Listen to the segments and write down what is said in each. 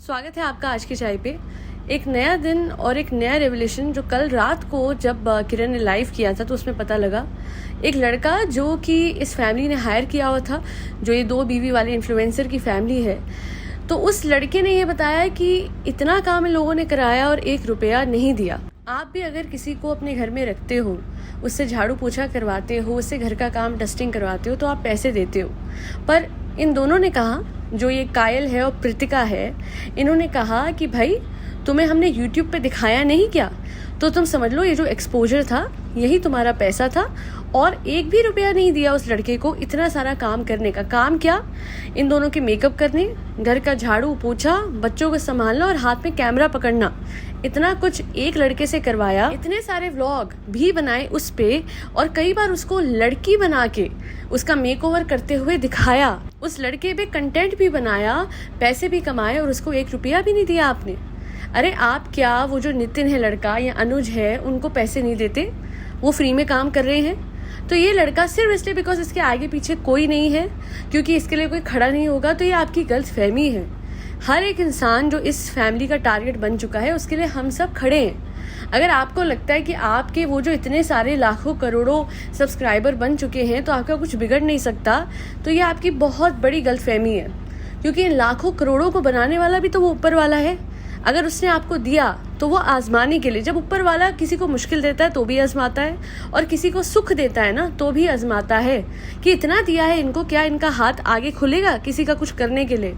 स्वागत है आपका आज की चाय पे। एक नया दिन और एक नया रेवलेशन जो कल रात को जब किरण ने लाइव किया था तो उसमें पता लगा। एक लड़का जो कि इस फैमिली ने हायर किया हुआ था, जो ये 2 बीवी वाले इन्फ्लुएंसर की फैमिली है, तो उस लड़के ने ये बताया कि इतना काम इन लोगों ने कराया और 1 रुपया नहीं दिया। आप भी अगर किसी को अपने घर में रखते हो, उससे झाड़ू पोछा करवाते हो, उससे घर का काम डस्टिंग करवाते हो, तो आप पैसे देते हो। पर इन दोनों ने कहा, जो ये कायल है और प्रीतिका है, इन्होंने कहा कि भाई तुम्हें हमने YouTube पे दिखाया नहीं क्या, तो तुम समझ लो ये जो एक्सपोजर था यही तुम्हारा पैसा था, और 1 भी रुपया नहीं दिया उस लड़के को इतना सारा काम करने का। काम क्या? इन दोनों के मेकअप करने, घर का झाड़ू पोछा, बच्चों को संभालना और हाथ में कैमरा पकड़ना, इतना कुछ एक लड़के से करवाया। इतने सारे व्लॉग भी बनाए उस पे, और कई बार उसको लड़की बना के उसका मेकओवर करते हुए दिखाया। उस लड़के पे कंटेंट भी बनाया, पैसे भी कमाए, और उसको 1 रुपया भी नहीं दिया आपने। अरे आप क्या, वो जो नितिन है लड़का या अनुज है, उनको पैसे नहीं देते? वो फ्री में काम कर रहे हैं। तो ये लड़का सिर्फ इसलिए बिकॉज इसके आगे पीछे कोई नहीं है, क्योंकि इसके लिए कोई खड़ा नहीं होगा, तो ये आपकी गलत फहमी है। हर एक इंसान जो इस फैमिली का टारगेट बन चुका है, उसके लिए हम सब खड़े हैं। अगर आपको लगता है कि आपके वो जो इतने सारे लाखों करोड़ों सब्सक्राइबर बन चुके हैं तो आपका कुछ बिगड़ नहीं सकता, तो ये आपकी बहुत बड़ी गलतफहमी है। क्योंकि इन लाखों करोड़ों को बनाने वाला भी तो वो ऊपर वाला है। अगर उसने आपको दिया तो वो आजमाने के लिए, जब ऊपर वाला किसी को मुश्किल देता है तो भी आजमाता है, और किसी को सुख देता है ना तो भी आजमाता है कि इतना दिया है इनको, क्या इनका हाथ आगे खुलेगा किसी का कुछ करने के लिए?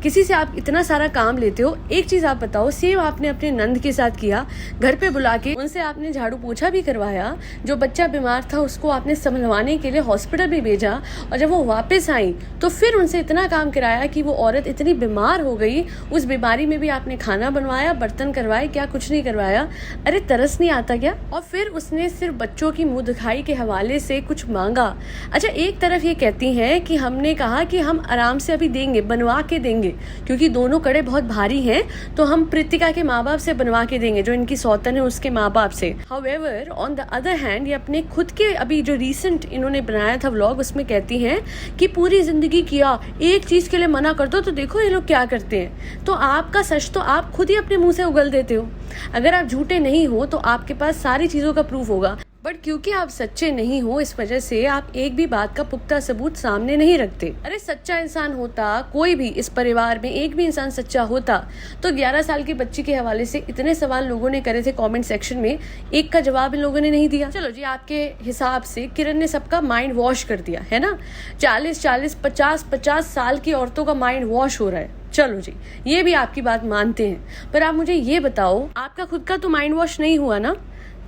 किसी से आप इतना सारा काम लेते हो। एक चीज आप बताओ, सेम आपने अपने नंद के साथ किया, घर पे बुला के उनसे आपने झाड़ू पोछा भी करवाया, जो बच्चा बीमार था उसको आपने संभलवाने के लिए हॉस्पिटल भी भेजा, और जब वो वापस आई तो फिर उनसे इतना काम कराया कि वो औरत इतनी बीमार हो गई, उस बीमारी में भी आपने खाना बनवाया, बर्तन करवाए, क्या कुछ नहीं करवाया? अरे तरस नहीं आता क्या? और फिर उसने सिर्फ बच्चों की मुंह दिखाई के हवाले से कुछ मांगा। अच्छा, एक तरफ ये कहती हैं कि हमने कहा कि हम आराम से अभी देंगे, बनवा के देंगे, क्योंकि दोनों कड़े बहुत भारी हैं, तो हम प्रीतिका के माँ बाप से बनवा के देंगे, जो इनकी सौतन है उसके माँ बाप से। However on the other hand, ये अपने खुद के अभी जो रिसेंट इन्होंने बनाया था व्लॉग, उसमें कहती हैं कि पूरी जिंदगी किया, एक चीज के लिए मना कर दो तो देखो ये लोग क्या करते हैं। तो आपका सच तो आप खुद ही अपने मुंह से उगल देते हो। अगर आप झूठे नहीं हो तो आपके पास सारी चीजों का प्रूफ होगा, बट क्योंकि आप सच्चे नहीं हो, इस वजह से आप एक भी बात का पुख्ता सबूत सामने नहीं रखते। अरे सच्चा इंसान होता, कोई भी इस परिवार में एक भी इंसान सच्चा होता, तो 11 साल की बच्ची के हवाले से इतने सवाल लोगों ने करे थे कमेंट सेक्शन में, एक का जवाब इन लोगों ने नहीं दिया। चलो जी, आपके हिसाब से किरण ने सबका माइंड वॉश कर दिया है ना। 40-40, 50-50 साल की औरतों का माइंड वॉश हो रहा है। चलो जी, ये भी आपकी बात मानते हैं, पर आप मुझे ये बताओ, आपका खुद का तो माइंड वॉश नहीं हुआ ना?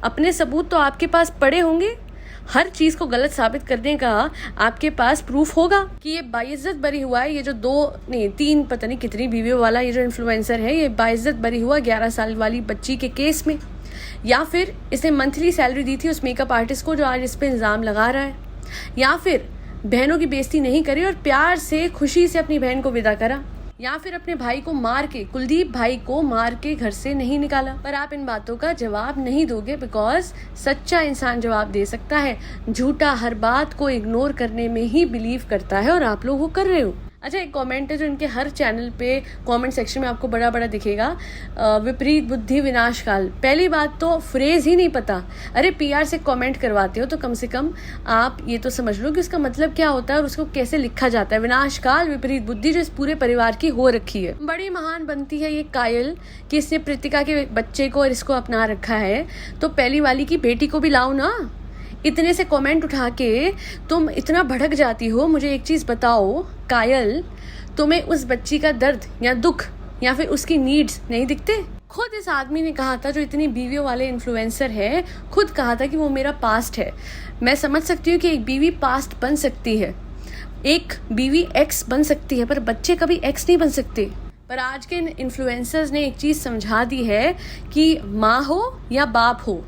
अपने सबूत तो आपके पास पड़े होंगे। हर चीज को गलत साबित करने का आपके पास प्रूफ होगा कि ये बाइज्जत बरी हुआ है। ये जो 3 पता नहीं कितनी बीवियों वाला ये जो इन्फ्लुएंसर है, ये बाइज्जत बरी हुआ 11 साल वाली बच्ची के केस में, या फिर इसने मंथली सैलरी दी थी उस मेकअप आर्टिस्ट को जो आज इस पे इल्जाम लगा रहा है, या फिर बहनों की बेइज्जती नहीं करी और प्यार से खुशी से अपनी बहन को विदा करा, या फिर अपने भाई को मार के, कुलदीप भाई को मार के घर से नहीं निकाला। पर आप इन बातों का जवाब नहीं दोगे, बिकॉज सच्चा इंसान जवाब दे सकता है, झूठा हर बात को इग्नोर करने में ही बिलीव करता है, और आप लोग वो कर रहे हो। अच्छा, एक कमेंट है जो इनके हर चैनल पे कमेंट सेक्शन में आपको बड़ा बड़ा दिखेगा, विपरीत बुद्धि विनाश काल। पहली बात तो फ्रेज ही नहीं पता। अरे PR से कमेंट करवाते हो तो कम से कम आप ये तो समझ लो कि उसका मतलब क्या होता है और उसको कैसे लिखा जाता है। विनाश काल, विपरीत बुद्धि जो इस पूरे परिवार की हो रखी है। बड़ी महान बनती है ये कायल कि इसने प्रीतिका के बच्चे को और इसको अपना रखा है, तो पहली वाली की बेटी को भी लाओ ना। इतने से कमेंट उठा के तुम इतना भड़क जाती हो। मुझे एक चीज बताओ कायल, तुम्हें उस बच्ची का दर्द या दुख या फिर उसकी नीड्स नहीं दिखते? खुद इस आदमी ने कहा था, जो इतनी बीवियों वाले इन्फ्लुएंसर है, खुद कहा था कि वो मेरा पास्ट है। मैं समझ सकती हूँ कि एक बीवी पास्ट बन सकती है, एक बीवी एक्स बन सकती है, पर बच्चे कभी एक्स नहीं बन सकते। पर आज के इन्फ्लुएंसर्स ने एक चीज समझा दी है कि माँ हो या बाप हो,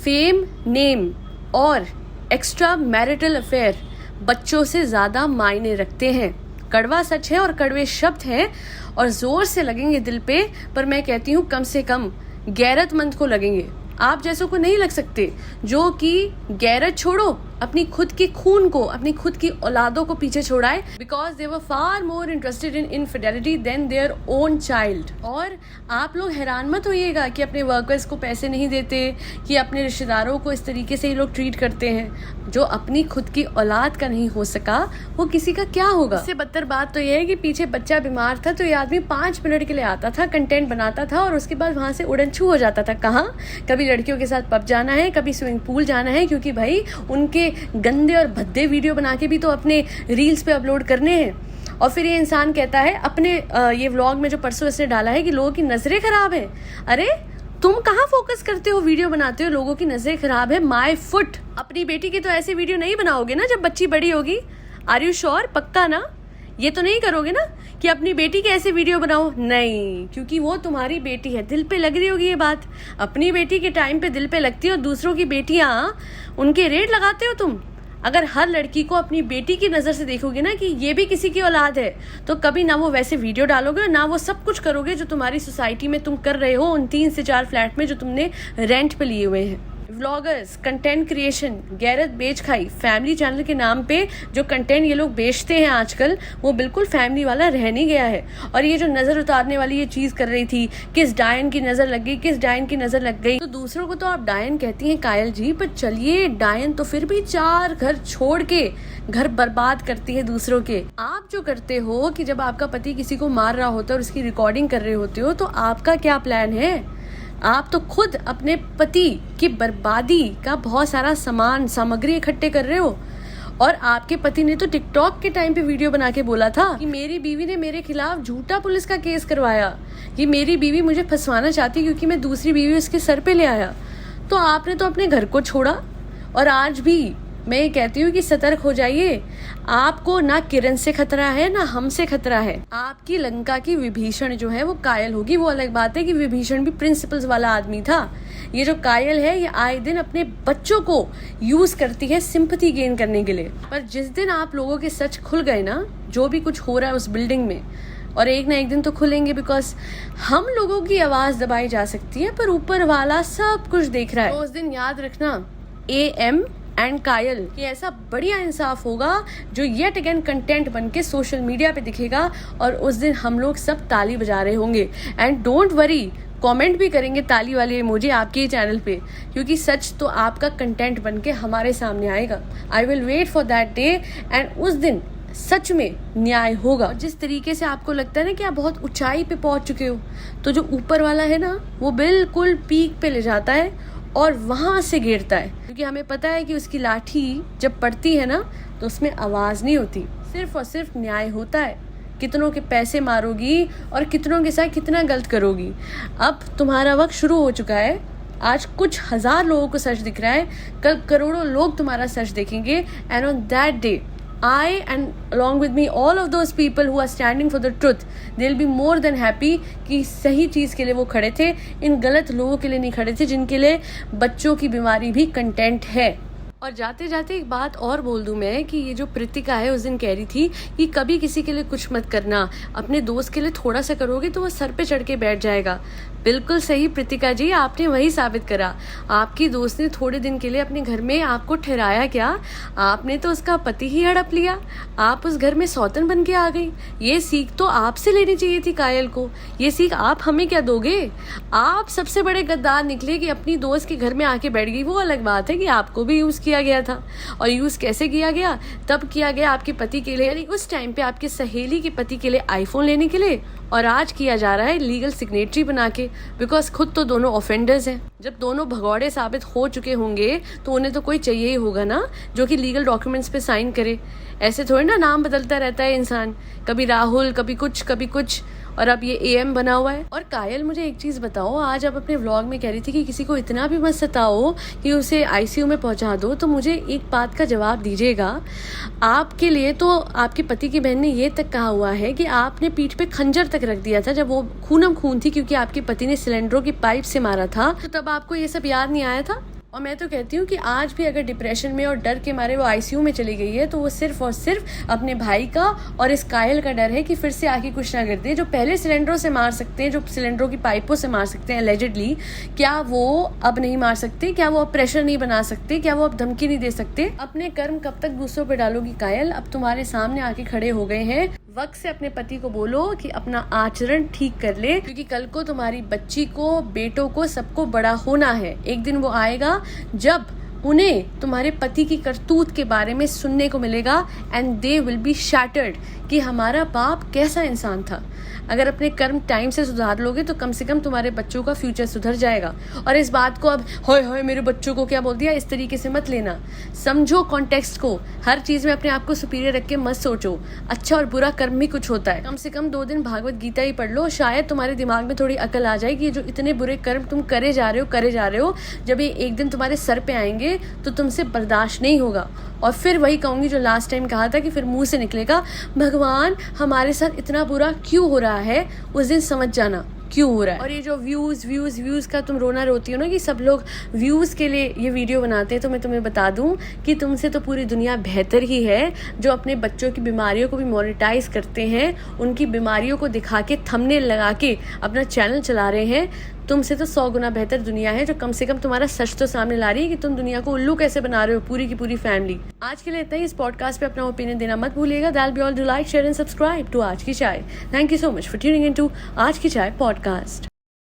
फेम, नेम और एक्स्ट्रा मैरिटल अफेयर बच्चों से ज्यादा मायने रखते हैं। कड़वा सच है और कड़वे शब्द हैं और जोर से लगेंगे दिल पे, पर मैं कहती हूँ कम से कम गैरतमंद को लगेंगे। आप जैसों को नहीं लग सकते, जो कि गैरत छोड़ो अपनी खुद की खून को, अपनी खुद की औलादों को पीछे छोड़ाए, because they were far more interested in infidelity than their own child. और आप लोग हैरान मत होइएगा कि अपने वर्कर्स को पैसे नहीं देते, कि अपने रिश्तेदारों को इस तरीके से ये लोग ट्रीट करते हैं। जो अपनी खुद की औलाद का नहीं हो सका वो किसी का क्या होगा। इससे बदतर बात तो ये है कि पीछे बच्चा बीमार था तो ये आदमी 5 मिनट के लिए आता था, कंटेंट बनाता था और उसके बाद वहां से उड़न छू हो जाता था। कहाँ? कभी लड़कियों के साथ पब जाना है, कभी स्विमिंग पूल जाना है, क्योंकि भाई उनके गंदे और भद्दे वीडियो बना के भी तो अपने रील्स पे अपलोड करने हैं। और फिर ये इंसान कहता है अपने ये व्लॉग में जो परसों इसने डाला है कि लोगों की नजरें खराब है। अरे तुम कहाँ फोकस करते हो, वीडियो बनाते हो, लोगों की नजरें खराब है, माय फुट। अपनी बेटी की तो ऐसी वीडियो नहीं बनाओगे ना जब बच्ची बड़ी होगी। Are you sure? पक्का ना? ये तो नहीं करोगे ना कि अपनी बेटी के ऐसे वीडियो बनाओ? नहीं, क्योंकि वो तुम्हारी बेटी है, दिल पे लग रही होगी ये बात। अपनी बेटी के टाइम पे दिल पे लगती है और दूसरों की बेटियां उनके रेट लगाते हो तुम। अगर हर लड़की को अपनी बेटी की नज़र से देखोगे ना कि ये भी किसी की औलाद है, तो कभी ना वो वैसे वीडियो डालोगे, ना वो सब कुछ करोगे जो तुम्हारी सोसाइटी में तुम कर रहे हो उन 3 से 4 फ्लैट में जो तुमने रेंट पे लिए हुए हैं। व्लॉगर्स, कंटेंट क्रिएशन, गैरत बेच खाई, फैमिली चैनल के नाम पे जो कंटेंट ये लोग बेचते हैं आजकल, वो बिल्कुल फैमिली वाला रह नहीं गया है। और ये जो नज़र उतारने वाली ये चीज़ कर रही थी, किस डायन की नज़र लग गई, किस डायन की नज़र लग गई, तो दूसरों को तो आप डायन कहती हैं कायल जी, पर चलिए डायन तो फिर भी 4 घर छोड़ के घर बर्बाद करती है दूसरों के। आप जो करते हो कि जब आपका पति किसी को मार रहा होता है और उसकी रिकॉर्डिंग कर रहे होते हो, तो आपका क्या प्लान है? आप तो खुद अपने पति की बर्बादी का बहुत सारा सामग्री इकट्ठे कर रहे हो। और आपके पति ने तो टिकटॉक के टाइम पे वीडियो बना के बोला था कि मेरी बीवी ने मेरे खिलाफ झूठा पुलिस का केस करवाया, कि मेरी बीवी मुझे फंसवाना चाहती क्योंकि मैं दूसरी बीवी उसके सर पे ले आया। तो आपने तो अपने घर को छोड़ा। और आज भी मैं ये कहती हूँ कि सतर्क हो जाइए। आपको ना किरण से खतरा है ना हमसे खतरा है। आपकी लंका की विभीषण जो है वो कायल होगी। वो अलग बात है कि विभीषण भी प्रिंसिपल्स वाला आदमी था। ये जो कायल है ये आए दिन अपने बच्चों को यूज करती है सिंपैथी गेन करने के लिए। पर जिस दिन आप लोगों के सच खुल गए ना, जो भी कुछ हो रहा है उस बिल्डिंग में, और एक ना एक दिन तो खुलेंगे, बिकॉज हम लोगों की आवाज दबाई जा सकती है पर ऊपर वाला सब कुछ देख रहा है। तो उस दिन याद रखना, AM एंड कायल, कि ऐसा बढ़िया इंसाफ होगा जो येट अगेन कंटेंट बन के सोशल मीडिया पे दिखेगा और उस दिन हम लोग सब ताली बजा रहे होंगे। एंड डोंट वरी, कमेंट भी करेंगे ताली वाले इमोजी आपके चैनल पे, क्योंकि सच तो आपका कंटेंट बन के हमारे सामने आएगा। I will wait for that day and उस दिन सच में न्याय होगा। जिस तरीके से आपको लगता है ना कि आप बहुत ऊंचाई पे पहुंच चुके हो, तो जो ऊपर वाला है ना वो बिल्कुल पीक पे ले जाता है और वहां से गिरता है, क्योंकि हमें पता है कि उसकी लाठी जब पड़ती है ना तो उसमें आवाज नहीं होती, सिर्फ और सिर्फ न्याय होता है। कितनों के पैसे मारोगी और कितनों के साथ कितना गलत करोगी। अब तुम्हारा वक्त शुरू हो चुका है। आज कुछ 1000 लोगों को सच दिख रहा है, कल करोड़ों लोग तुम्हारा सच देखेंगे। And on that day I and along with me all of those people who are standing for the truth, they'll be more than happy कि सही चीज़ के लिए वो खड़े थे, इन गलत लोगों के लिए नहीं खड़े थे जिनके लिए बच्चों की बीमारी भी कंटेंट है। और जाते जाते एक बात और बोल दूं मैं कि ये जो प्रीतिका है उस दिन कह रही थी कि कभी किसी के लिए कुछ मत करना, अपने दोस्त के लिए थोड़ा सा करोगे तो वो सर पे चढ़ के बैठ जाएगा। बिल्कुल सही प्रीतिका जी, आपने वही साबित करा। आपकी दोस्त ने थोड़े दिन के लिए अपने घर में आपको ठहराया क्या? आपने तो उसका पति ही हड़प लिया। आप उस घर में सौतन बन के आ गई। ये सीख तो आपसे लेनी चाहिए थी कायल को। ये सीख आप हमें क्या दोगे? आप सबसे बड़े गद्दार निकले कि अपनी दोस्त के घर में आके बैठ गई। वो अलग बात है कि आपको भी यूज किया गया था, और यूज कैसे किया गया? तब किया गया आपके पति के लिए, यानी उस टाइम पे आपके सहेली के पति के लिए आईफोन लेने के लिए, और आज किया जा रहा है लीगल सिग्नेटरी बना के, बिकॉज खुद तो दोनों ऑफेंडर्स हैं। जब दोनों भगौड़े साबित हो चुके होंगे तो उन्हें तो कोई चाहिए ही होगा ना जो कि लीगल डॉक्यूमेंट्स पे साइन करे। ऐसे थोड़ी ना नाम बदलता रहता है इंसान, कभी राहुल, कभी कुछ, और अब ये AM बना हुआ है। और कायल, मुझे एक चीज बताओ, आज आप अपने व्लॉग में कह रही थी कि किसी को इतना भी मत सताओ कि उसे ICU में पहुंचा दो, तो मुझे एक बात का जवाब दीजिएगा। आपके लिए तो आपके पति की बहन ने ये तक कहा हुआ है कि आपने पीठ पे खंजर तक रख दिया था जब वो खूनम खून थी, क्योंकि आपके पति ने सिलेंडरों की पाइप से मारा था। तो तब आपको ये सब याद नहीं आया था? और मैं तो कहती हूँ कि आज भी अगर डिप्रेशन में और डर के मारे वो आईसीयू में चली गई है तो वो सिर्फ और सिर्फ अपने भाई का और इस कायल का डर है कि फिर से आके कुछ ना कर दे। जो पहले सिलेंडरों से मार सकते हैं, जो सिलेंडरों की पाइपों से मार सकते हैं एलिजिडली, क्या वो अब नहीं मार सकते? क्या वो अब प्रेशर नहीं बना सकते? क्या वो अब धमकी नहीं दे सकते? अपने कर्म कब तक दूसरों पे डालोगी कायल? अब तुम्हारे सामने आके खड़े हो गए हैं। वक्त से अपने पति को बोलो कि अपना आचरण ठीक कर ले, क्योंकि कल को तुम्हारी बच्ची को, बेटों को, सबको बड़ा होना है। एक दिन वो आएगा जब उन्हें तुम्हारे पति की करतूत के बारे में सुनने को मिलेगा and they will be shattered कि हमारा बाप कैसा इंसान था। अगर अपने कर्म टाइम से सुधार लोगे तो कम से कम तुम्हारे बच्चों का फ्यूचर सुधर जाएगा। और इस बात को अब होय होय मेरे बच्चों को क्या बोल दिया इस तरीके से मत लेना। समझो कॉन्टेक्स्ट को, हर चीज में अपने आप को सुपीरियर रख के मत सोचो। अच्छा और बुरा कर्म भी कुछ होता है। कम से कम 2 दिन भागवत गीता ही पढ़ लो, शायद तुम्हारे दिमाग में थोड़ी अकल आ जाए कि ये जो इतने बुरे कर्म तुम करे जा रहे हो, जब ये एक दिन तुम्हारे सर पे आएंगे तो तुमसे बर्दाश्त नहीं होगा। और फिर वही कहूंगी जो लास्ट टाइम कहा था कि फिर मुंह से निकलेगा, भगवान हमारे साथ इतना बुरा क्यों हो रहा है। उस दिन समझ जाना क्यों हो रहा है। और ये जो व्यूज का तुम रोना रोती हो ना कि सब लोग व्यूज के लिए ये वीडियो बनाते हैं, तो मैं तुम्हें बता दूं कि तुमसे तो पूरी दुनिया बेहतर ही है, जो अपने बच्चों की बीमारियों को भी मोनेटाइज करते हैं, उनकी बीमारियों को दिखा के थंबनेल लगा के अपना चैनल चला रहे हैं। तुमसे तो 100 गुना बेहतर दुनिया है, जो कम से कम तुम्हारा सच तो सामने ला रही है कि तुम दुनिया को उल्लू कैसे बना रहे हो, पूरी की पूरी फैमिली। आज के लिए इतना ही। इस पॉडकास्ट पे अपना ओपिनियन देना मत भूलिएगा। That be all. Do like, share and subscribe to Aaj ki Chai. Thank you so much for tuning in to Aaj ki चाय पॉडकास्ट।